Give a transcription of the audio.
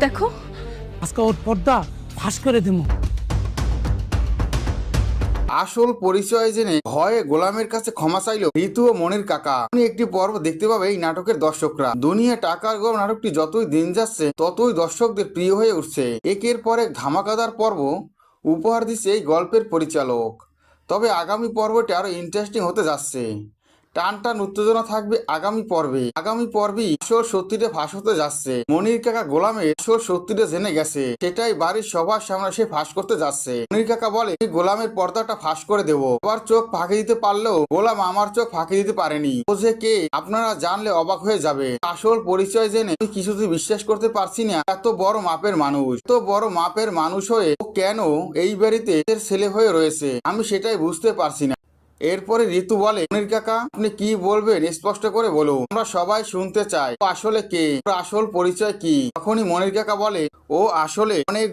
দেখো আজকে ওর পর্দা ফাঁস করে দেবো। আসল পরিচয় জেনে ভয়ে গোলামের কাছে ক্ষমা চাইল ঋতু ও মনির কাকা। একটি পর্ব দেখতে পাবে এই নাটকের দর্শকরা। দুনিয়া টাকার গরম নাটকটি যতই দিন যাচ্ছে ততই দর্শকদের প্রিয় হয়ে উঠছে। একের পর এক ধামাকাদার পর্ব উপহার দিচ্ছে এই গল্পের পরিচালক। তবে আগামী পর্বটি আরো ইন্টারেস্টিং হতে যাচ্ছে। টান টান উত্তেজনা থাকবে আগামী পর্বে আসল সত্যিটা ফাঁস হতে যাচ্ছে। মনির কাকা গোলামের আসল সত্যিটা জেনে গেছে, সেটাই বাড়ির সবার সামনে সে ফাঁস করতে যাচ্ছে। মনির কাকা বলে গোলামের পর্দাটা ফাঁস করে দেবো। আবার চোখ ফাঁকি দিতে পারলেও গোলাম আমার চোখ ফাঁকি দিতে পারেনি। ও যে কে আপনারা জানলে অবাক হয়ে যাবে। আসল পরিচয় জেনে কিছুতে বিশ্বাস করতে পারছি না। এত বড় মাপের মানুষ হয়ে ও কেন এই বাড়িতে এর ছেলে হয়ে রয়েছে আমি সেটাই বুঝতে পারছি না। এরপরে ঋতু বলে মনির কাকা আপনি কি বলবেন স্পষ্ট করে বলুন, আমরা সবাই শুনতে চাই। ও আসলে কে, ওর আসল পরিচয় কি? তখনই মনির কাকা বলে ও আসলে অনেক